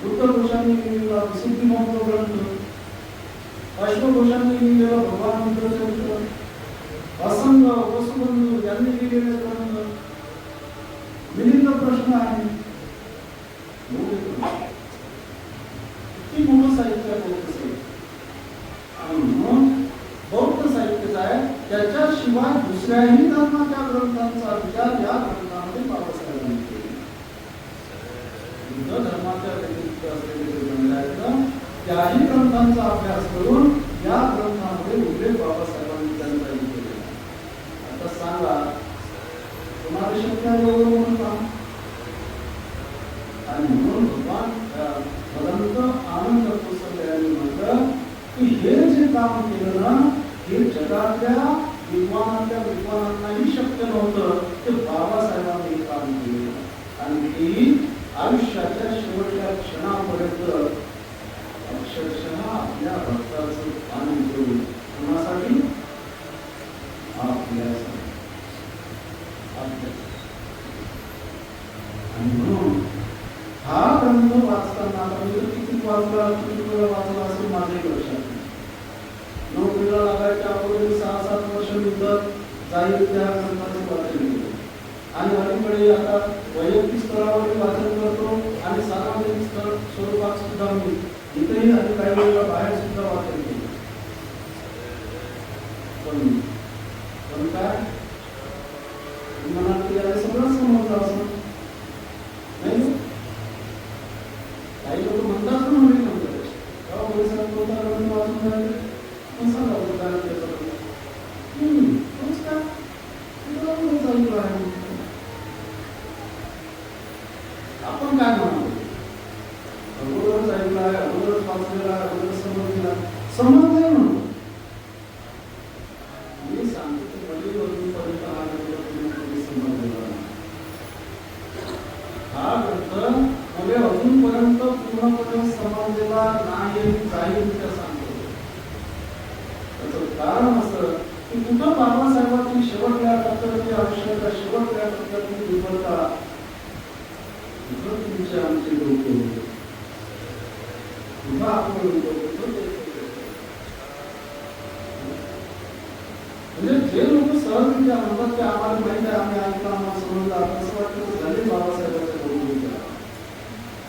बुद्धघोषांनी लिहिलेला विशुद्धीमत्व ग्रंथ, अश्वघोषांनी लिहिलेला भगवान बुद्धचरित्र, असंग वसुबंधू यांनी लिहिलेले ग्रंथ, विविध प्रश्न आहे. किती मोठं साहित्य आहे बौद्ध साहित्य. आणि म्हणून बौद्ध साहित्य आहे, त्याच्याशिवाय दुसऱ्याही धर्माच्या ग्रंथांचा विचार या ग्रंथामध्ये बाबासाहेबांनी केला. बुद्ध धर्माच्या व्यतिरिक्त असलेले जे ग्रंथ आहेत त्याही ग्रंथांचा अभ्यास करून या ग्रंथामध्ये उल्लेख बाबासाहेबांनी त्यांचा केलेला. आता सांगा, तुम्हाला शक्य आहे एवढं म्हणून काम. आणि म्हणून भगवान भगवंत आनंद कोसले यांनी म्हटलं की हे जे काम केलं ना, हे जगातल्या विद्वानांच्या विद्वानांनाही शक्य नव्हतं ते बाबासाहेबांनी काम केलं आणि तेही आयुष्याच्या शेवटच्या क्षणापर्यंत अक्षरशः आपल्या भक्ताचं पाणी घेऊन कोणासाठी आपल्यासाठी आणि म्हणून हा ग्रंथ वाचताना आता मी किती वाचला किती वेळ वाचला असं माझ्याही लक्षात नाही. नोकरीला लागायच्या अगोदर 6-7 वर्ष निघत जाईल त्या ग्रंथाचे वाचन केले आणि अलीकडे आता वैयक्तिक स्तरावर वाचन करतो आणि सार्वजनिक स्वरूपात सुद्धा मी इथेही आणि काही वेळेला बाहेर सुद्धा वाचन केले. पण काय मनात याला सगळं समजलं असं नाही. काही लोक म्हणतात पण म्हणे म्हणतात पोलिसांनी कोणता ग्रंथ वाचून राहिले पण सांगा काय चालू आहे. आपण काय म्हणतो अगोदरच ऐकला आहे अगोदरच वाचलेला आहे अगोदरच समजलेला समज नाही म्हणतो. मी सांगतो वडील अजूनपर्यंत हा ग्रंथ समजलेला हा ग्रंथ म्हणजे अजूनपर्यंत पूर्णपणे समजलेला नाही जाईल त्या सांगतो. त्याचं कारण असं की कुठं बाबासाहेबांची शेवटल्या टप्प्याची आयुष्याच्या शेवटल्या टप्प्यातली विफलता तुमचे आमचे डोके होते पुन्हा आपण म्हणजे जे लोक सहजरित्या म्हणतात की आम्हाला माहिती आहे आम्ही ऐकलं आम्हाला समजलं असं वाटतं झाले बाबासाहेबांच्या डोके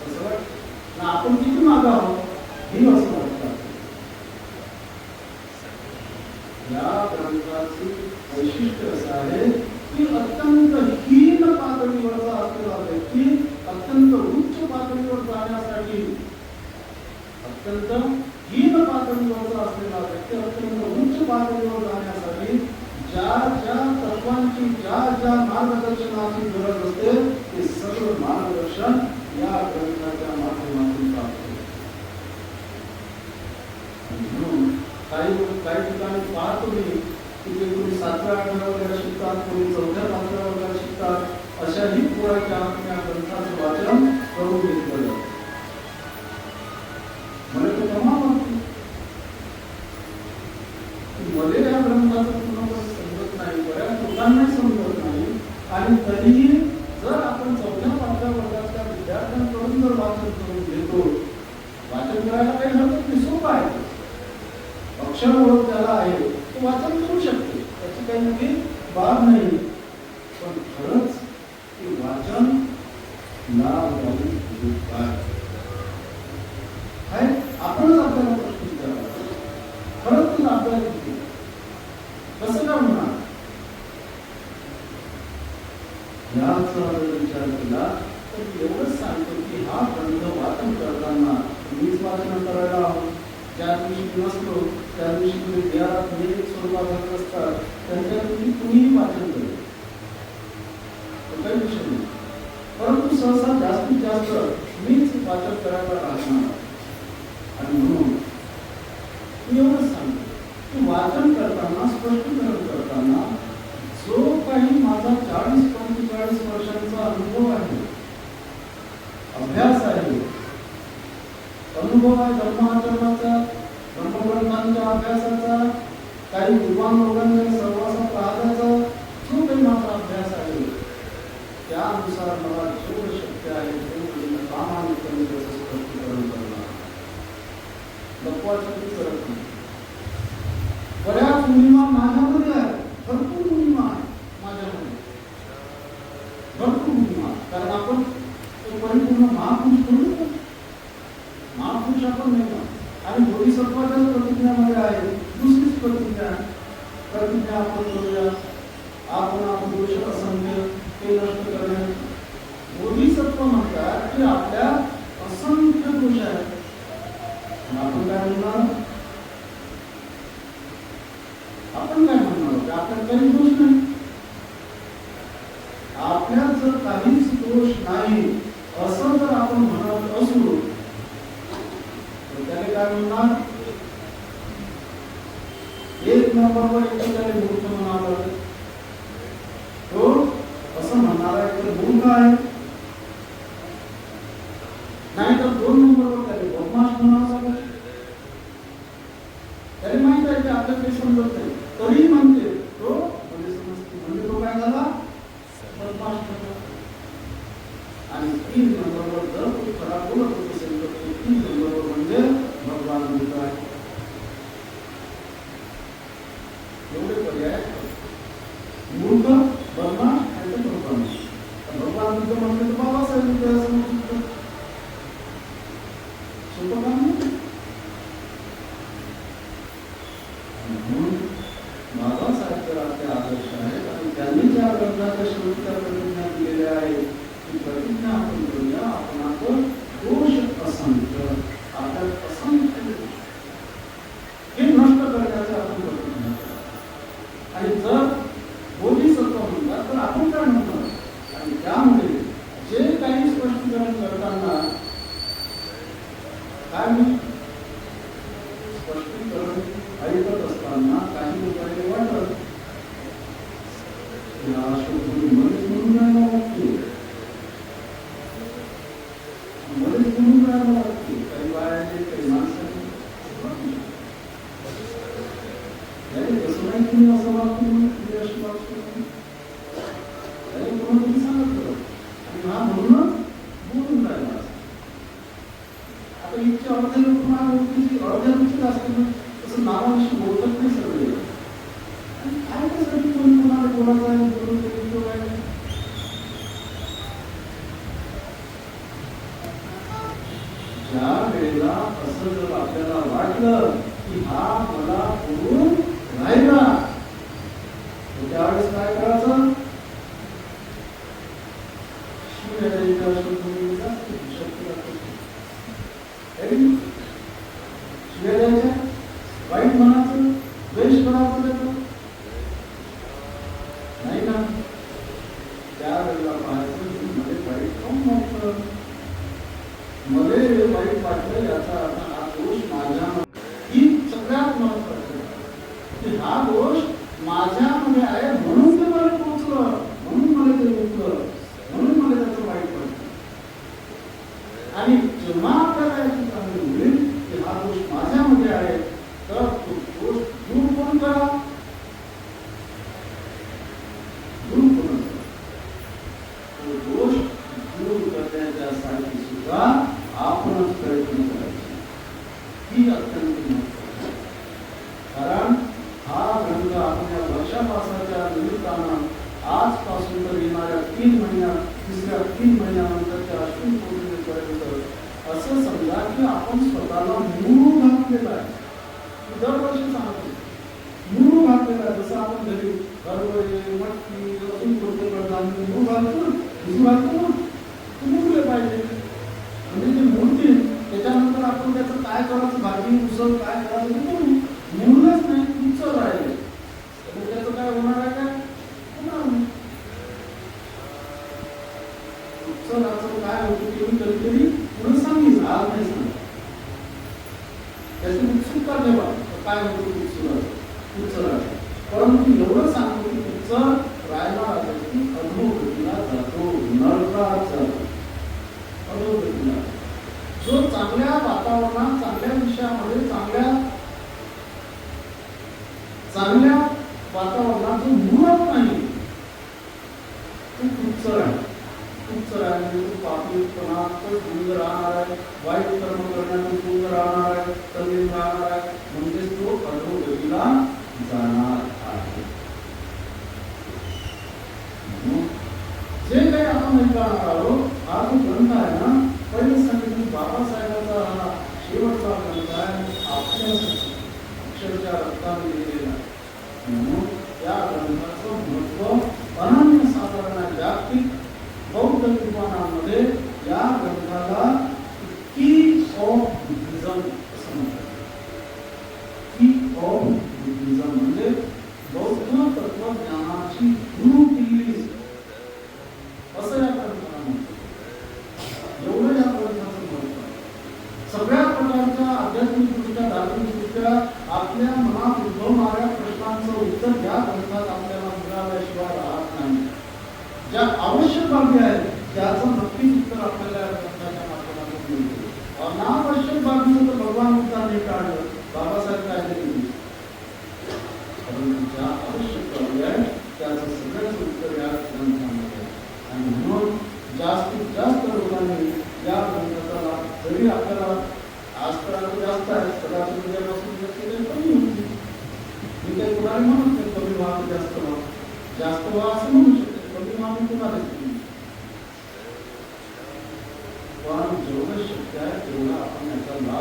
असं वाटतं ना आपण किती मागं आहोत हे असं वाटतं. या ग्रंथाचे वैशिष्ट्य असं आहे की अत्यंत हीन पातळीवरचा असलेला व्यक्ती अत्यंत उच्च पातळीवर जाण्यासाठी अत्यंत हीन पातळीवरचा असलेला व्यक्ती अत्यंत उच्च पातळीवर जाण्यासाठी ज्या ज्या तत्वांची ज्या ज्या मार्गदर्शनाची गरज असते ते सगळं मार्गदर्शन या ग्रंथाच्या माध्यमातून प्राप्त होते. म्हणून काही ठिकाणी पाहतो मी की ते कोणी 7व्या-8व्या वर्गात शिकतात कोणी 4थ्या-5व्या वर्गात शिकतात अशाही पोराच्या या ग्रंथाचं वाचन करून घेतलं. मला तो कमाल वाटतो मध्ये या ग्रंथाचं पूर्णपणे समजत नाही बऱ्याच लोकांनाही समजत नाही आणि तरीही जर आपण 4थ्या-5व्या वर्गातल्या विद्यार्थ्यांकडून जर वाचन करून घेतो वाचन करायला काही हरकत नाही सोपं आहे. अक्षर ओळख त्याला आहे तो वाचन करू शकते त्याची काही मोठी बाब नाही. पण खरंच ते वाचन लाभदायी आहे आपणच आपल्याला प्रश्न विचारावा खरंच ते लाभदायी कसं काय होणार याचा विचार केला तर एवढंच सांगतो की हा ग्रंथ वाचन करताना मीच वाचन करायला हवं. ज्या दिवशी नसतो त्या दिवशी तुम्ही बिहारात नियमित स्वरूपात असतात त्यांच्या तुम्हीही वाचन करेल काही विषय नाही. परंतु सहसा जास्तीत जास्त मीच वाचन करायला राहणार आणि म्हणून मी एवढंच सांगतो की वाचन करताना स्पष्टीकरण करताना जो काही माझा 40-45 वर्षांचा अनुभव आहे अभ्यास आहे अनुभव आहे धर्माचरणाचा धर्मग्रंथांच्या अभ्यासाचा काही विद्वान लोकांच्या सहवासात राहण्याचा जो काही माझा अभ्यास आहे त्यानुसार मला जेवढं शक्य आहे तेवढं प्रामाणिकपणे त्याचं स्पष्टीकरण करणार लपवासाठी करत नाही. बऱ्याच मुलीमा माझ्यामध्ये आहे भरपूर मुलीमा आहे माझ्यामध्ये भरपूर मुलीमा कारण आपण परिपूर्ण महापुरुष करू महापुरुष आपण नाही ना आणि बोधिसत्वाच्याच प्रतिज्ञामध्ये आहे दुसरीच प्रतिज्ञा आपण करूया आपण दोष असंख्य ते नष्ट करणे. बोधिसत्व म्हणतात की आपल्या असंख्य दोष आहेत आपण काय म्हणणार की आपल्यात काही दोष नाही. आपल्यात जर काहीच दोष नाही असं जर आपण म्हणत असू त्याने काय म्हणणार एक नंबरवर एक त्याने मूर्ख म्हणा सोपं काम नाही. म्हणून बाबासाहेबांचे आदर्श आहेत आणि त्यांनी ज्या ग्रंथाच्या शेवटच्या प्रतिज्ञा दिलेल्या आहेत ती प्रतिज्ञा आपण करूया. आपण दोष असंख्य, आपल्यात असंख्य हे नष्ट करण्याचा आपण प्रतिज्ञा करा. आणि जर बोधिसत्व म्हणतात तर आपण काय म्हणतो. आणि त्यामुळे जे काही स्पष्टीकरण करताना काय स्पष्टीकरण ऐकत असताना काही लोकांनी वाटत मध्येच म्हणून राहायला लागते, मध्येच म्हणून राहायला लागते. काही बायाने काही माणसाने कसं नाही तुम्ही असं वागतो म्हणून तुम्ही अशी वागतो तुम्ही सांगितलं आणि हा म्हणून बोलून राहिला. आता इतके अर्धे लोक अर्ध्या गोष्टी असतील तसं नावाविषयी बोलत नाही सगळे. आणि काय त्यासाठी कोणी कोणाला बोलायचं आहे बोलून आहे. ज्या वेळेला असं जर आपल्याला वाटलं की हा मला बोलून राहिला त्यावेळेस काय करायचं. वाईट म्हणायचं, द्वेष करायचं त्याचं नाही ना. त्यावेळेला पाहायचं मध्ये वाईट काऊन वाटतं, मध्ये वाईट वाटलं याचा अर्थ हा दोष माझ्या ही सगळ्यात महत्वाचं. हा दोष माझ्यामध्ये आहे म्हणून ते मला पोचलं, म्हणून मला ते पोचलं, म्हणून मला त्याचं वाईट वाटतं. आणि जेव्हा आपल्याला याची जाणीव होईल की हा दोष माझ्यामध्ये आहे तर तो दोष दूर कोण करा, दूर कोण तो दोष दूर करण्याच्यासाठी सुद्धा आपणच प्रयत्न करायचे. ही अत्यंत महत्वाची. कारण हा ग्रंथ आपण या वर्षापासाच्या निमित्तानं आजपासून तर येणाऱ्या 3 महिन्यात, तिसऱ्या 3 महिन्यानंतरच्या अश्विन पौर्णिमेपर्यंत असं समजा की आपण स्वतःला मूळ घातलेला आहे. दरवर्षी सांगतो मूळ घातलेला आहे. जसं आपण घरी हरभरे, मटकी, लसूण कोणते मूळ घालतो ना, भिजू घालतो ना, ते मुरले पाहिजे. म्हणजे ते मूर्ती त्याच्यानंतर आपण त्याचं काय करायचं, भाजी उसळ काय करायचं ते करू. मूळच नाही तुमचं राहिले तर त्याचं काय होणार आहे, काय होणार नाही. उत्सवाचं काय होतं ते कधीतरी पुढे सांगितलं, आज नाही सांगितलं. त्याची उत्सुकता ठेवा काय होतं उत्सवाचं. परंतु एवढं सांगतो की उत्सव राहायला व्यक्ती अधोगतीला जातो, नरकात जातो, अधोगतीला. जो चांगल्या वातावरणात, चांगल्या विषयामध्ये, चांगल्या वातावरणात जो मुळत नाही तो उत्सव आहे. उत्सव आहे तो पापीपणात गुंग राहणार आहे, वाईट कर्म करण्यातून गुंग राहणार आहे, तल्लीन राहणार आहे, म्हणजेच तो अधोगतीला जाणार आहे. जे काही आपण ऐकणार आहोत हा जो ग्रंथ आहे ना, पहिले सांगितलं बाबासाहेबांचा हा शेवटचा ग्रंथ आहे, आपल्यासाठी अक्षरशः रक्ताने लिहिलेला आहे. म्हणून या ग्रंथाचं महत्व अनन्यसाधारण आहे. जागतिक बौद्ध विद्वानांमध्ये या ग्रंथाला की ऑफ बुद्धिझम असं म्हणतात. की ऑफ बुद्धिझम म्हणजे बौद्ध तत्वज्ञानाची गुरु किल्ली असं या ग्रंथाला म्हणतात. एवढं या ग्रंथाचं महत्व आहे. सगळ्या प्रकारच्या आध्यात्मिकदृष्ट्या, धार्मिकदृष्ट्या आपल्या मनात उद्भवणाऱ्या प्रश्नांचं उत्तर या ग्रंथात आपल्याला मिळाल्याशिवाय राहत नाही. ज्या आवश्यक बाबी आहेत त्याचं नक्कीच उत्तर आपल्याला या ग्रंथाच्या माध्यमातून मिळते. अनावश्यक बाबीचं तर भगवान बुद्धांनी काढलं, बाबासाहेब काय केले. परंतु ज्या आवश्यक बाबी आहेत त्याचं सगळ्याच उत्तर या ग्रंथामध्ये. आणि म्हणून जास्तीत जास्त लोकांनी या ग्रंथाला, जरी आपल्याला आजपर्यंत जास्त आहे, कदाचित उद्यापासून कमी होती. मी काही कोणाला म्हणत नाही कमी व्हा जास्त व्हा, जास्त व्हा असं म्हणू शकते, कमी व्हा मी कोणाला. पण जेवढं शक्य आहे तेवढा आपण याचा लाभ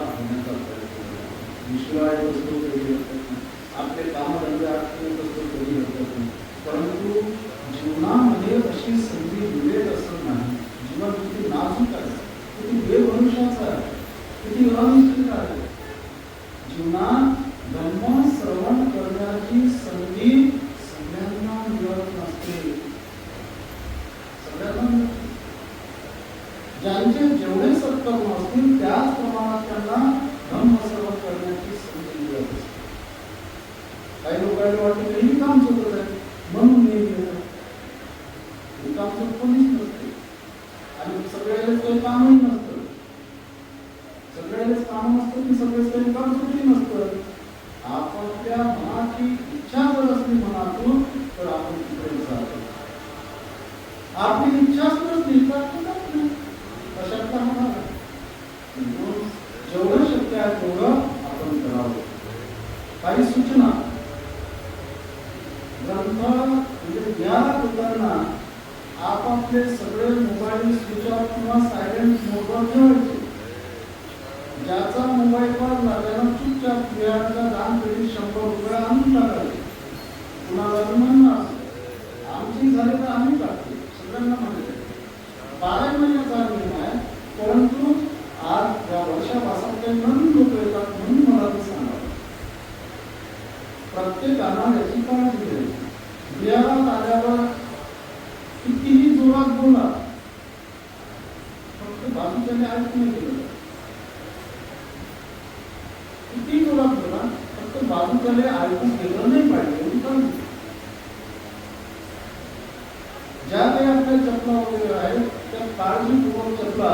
विश्वास असतो तरी हरकत नाही, आपले कामधंदे आठवत असतो तरी हरकत नाही, परंतु जीवनामध्ये अशी संधी मिळेल असं नाही. जीवन किती नाजूक आहे, किती बेभरोशाचं आहे, किती अनिश्चित आहे. जीवनात धर्म श्रवण करण्याची संधी सगळ्यांना मिळत नसते. सगळ्यांना ज्यांचे जेवढे सत्कर्म असतील त्याच प्रमाणात त्यांना धर्म श्रवण करण्याची संधी मिळत असते. काही लोकांना वाटतं की हे काम चुकत आहे म्हणून मी केलं, हे काम चूक कोणीच नसते आणि सगळ्यालाच काही कामही नसतं. सगळ्यालाच काम नसतं की सगळेच काही काम चुकही नसतं. आपल्या मनाची इच्छा जर असली मनातून तर आपण तिकडे जातो. आपली इच्छा नसली तर आपण जात नाही. अशातला होणार जेवढं शक्य आहे तेवढं आपण करावं. काही सूचना ग्रंथ म्हणजे या लोकांना आपापले सगळे मोबाईल स्विच ऑफ किंवा सायलेंट मोडवर ठेवायचे. ज्याचा मोबाईल वाजला त्यानं चुपचाप बिहारच्या दान पेढीत 100 रुपये आणून टाकायचे. कुणाला म्हणणार आमची झाली तर आम्ही टाकतो, सगळ्यांना माहिती आहे. 12 महिन्याचा नियम आहे, परंतु आज या वर्षापासून काही नवीन लोक येतात म्हणून मला ते सांगावं. प्रत्येकानं याची काळजी घ्यायची. बिहारात आल्यावर कितीही जोरात बोला, फक्त बाजूच्याने ऐकून नाही केलं. किती जोरात बोला, फक्त बाजूच्याने ऐकून गेलं नाही पाहिजे एवढी काळजी. ज्या काही आपल्या चपला वगैरे आहेत त्या काळजीपूर्वक चपला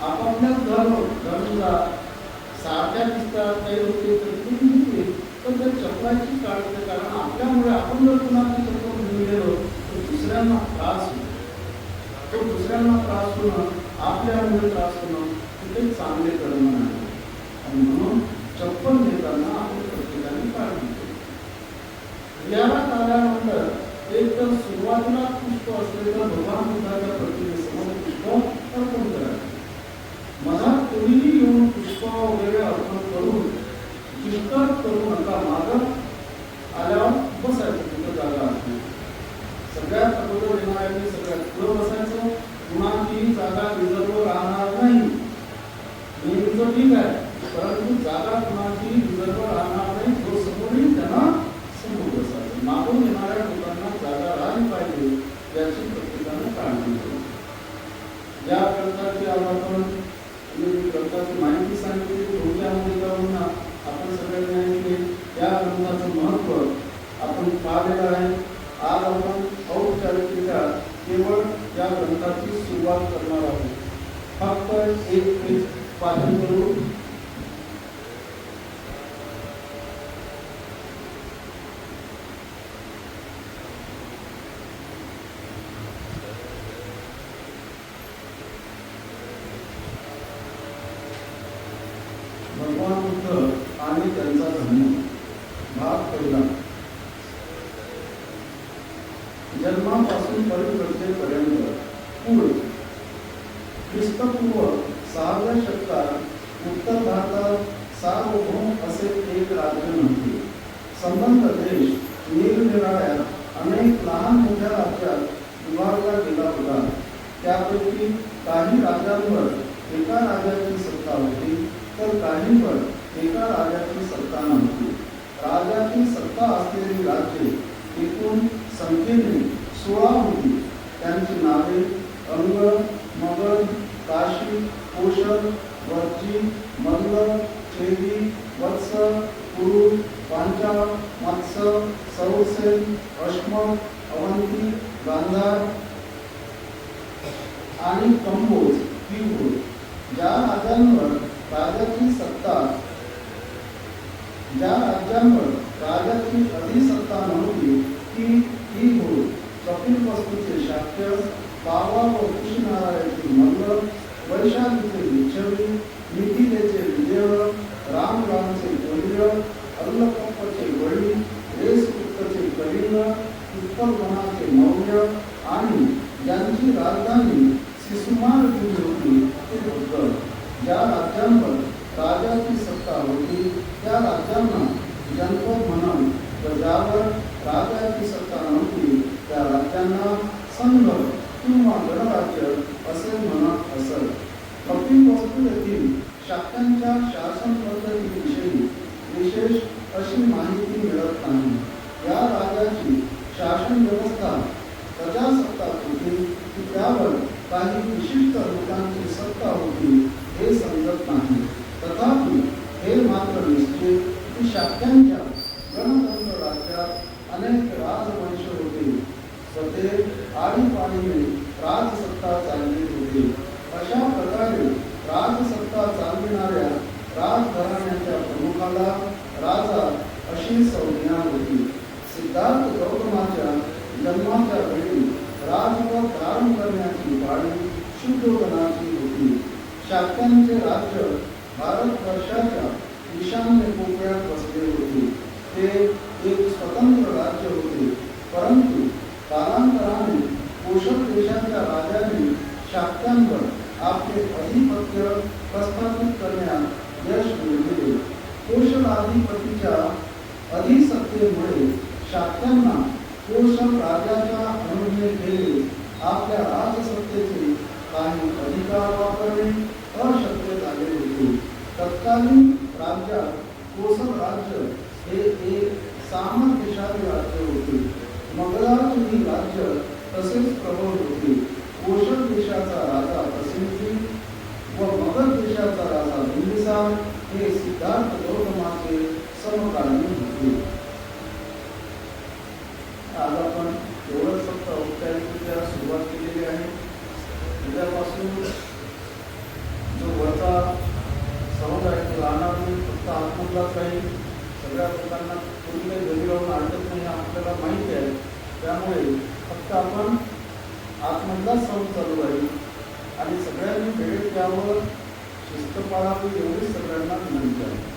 आपापल्याच धर्मला सारख्या दिसतात. काही लोक तर त्या चपलाची काळजी, कारण आपल्यामुळे आपण जर कुणाची चप्पल घेऊन गेलो तर दुसऱ्यांना त्रास होतो. तो दुसऱ्यांना त्रास होणं, आपल्यामुळे त्रास होणं तिथे चांगले कर्म नाही. आणि म्हणून चप्पल घेताना आपण प्रत्येकाने काळजी घेतो. बिहारात आल्यानंतर एक तर सुरुवातीला पुष्प असले तर भगवान बुद्धाच्या प्रतिमेसमोर पुष्प अर्पण करायचे. मधात कोणीही येऊन पुष्प वगैरे अर्पण करून डिस्टर्ब करू नका. मागं आल्यावर बसायचं, तिथं जागा असते. सगळ्यात अगोदर येणाऱ्यांनी सगळ्यात पुढं बसायचं. कुणाची जागा रिझर्व राहणार नाही. नेहमीचं ठीक आहे, परंतु जागा कुणाची रिझर्व राहणार नाही. जो समोर येईल त्यांना समोर बसायचं. मागून येणाऱ्या लोकांना जागा राहिली पाहिजे याची प्रत्येकानं काळजी घ्यावी. या ग्रंथाची आपण ग्रंथाची माहिती सांगितली, थोडक्यामध्ये जाऊन आपण सगळ्यांनी ऐकले. या ग्रंथाचं महत्व आपण पाहिलेलं आहे. आज आपण औपचारिकरित्या केवळ या ग्रंथाची सुरुवात करणार आहोत. फक्त एक पेज वाचन करू. भगवान बुद्ध आणि त्यांचा धर्म, भाग पहिला. जन्मापासून परिवर्तनेपर्यंत पूर्व ख्रिस्तपूर्व 6व्या शतकात उत्तर भारतात सार्वभौम असे एक राज्य नव्हते. संबंध देश निरनिराळ्या अनेक लहान मोठ्या राज्यात विभागला गेला होता. त्यापैकी काही राज्यांवर एका राजाची सत्ता होती तर काहींवर एका राजाची सत्ता नव्हती. राजाची सत्ता असलेली राज्ये एकूण संख्येने 16 होती. त्यांची नावे अंग, मगध, काशी, कोशल, वर्जी, मल्ल, चेदी, वत्स, कुरु, पांचाळ, मत्स्य, सौसेन, अश्म, अवंती, गांधार आणि कंबोज ही होती. ज्या राज्यांवर राजाची अधिसत्ता नव्हती ती होती कपिलवस्तूचे शाक्य, पावा व कृष्णनारायणचे मल्ल, वैशालीचे लिच्छवी, मिथिलेचे विजय, रामरामचे वैर्य, अल्लकप्पचे वळी, रेसपुत्तचे कलिंग, उत्पलवनाचे मौर्य आणि ज्यांची राजधानी सिसुमार होती ते बुद्ध. ज्या राज्यांवर राजाची सत्ता होती त्या राज्यांना जनपद म्हणून व ज्यावर राजाची सत्ता नव्हती त्या राज्यांना संघ किंवा गणराज्य असे म्हणत असत. कपिलवस्तू येथील शाक्यांच्या शासन पद्धतीविषयी विशेष अशी माहिती मिळत नाही. या राजाची शासन व्यवस्था प्रजासत्ताक होती की त्यावर काही विशिष्ट लोकांची सत्ता होती हे समजत नाही. तथापि हे मात्र निश्चित की शाक्यांच्या गणतंत्र राज्यात अनेक राजवंश होते व ते आळीपाळीने राजसत्ता चालवित होते. अशा प्रकारे राजसत्ता चालविणाऱ्या राजघराण्याच्या प्रमुखाला राजा अशी संज्ञा होती. सिद्धार्थ गौतमाच्या जन्माच्या वेळी राजपद धारण करण्याची पाळी शुद्धोदनाची होती. शाक्यांचे राज्य भारतवर्षाच्या ईशान्य कोपऱ्यात बसले होते. ते एक स्वतंत्र राज्य होते, परंतु कालांतराने पोषक देशाच्या राजाने शाक्यांवर आपले अधिपत्य प्रस्थापित करण्यात यश मिळविले. कोशलाधिपतीच्या अधिसत्तेमुळे शाक्यांना कोशल राजाच्या अनुज्ञेखेरीज आपल्या राजसत्तेचे काही अधिकार वापरणे अशक्य झाले होते. तत्कालीन राज्यात कोसल राज्य हे एक सामंतशाही राज्य होते. मगधाचेही राज्य तसेच प्रबळ होते. कोशल देशाचा राजा प्रसिद्धी व मगध देशाचा राजा बिंबिसार हे सिद्धार्थ गौतमाचे समकालीन होते. आज आपण एवढंच फक्त औपचारिकरित्या सुरुवात केलेली आहे. उद्यापासून जो वरचा समज आहे तो राहणार नाही, फक्त आतमधलाच राहील. सगळ्या लोकांना पूर्ण काही घरी राहून अडचण नाही आपल्याला माहिती आहे. त्यामुळे फक्त आपण आतमधलाच समज चालू राहील आणि सगळ्यांनी वेळेत यावर शिस्त पाळावी एवढीच सगळ्यांना विनंती आहे.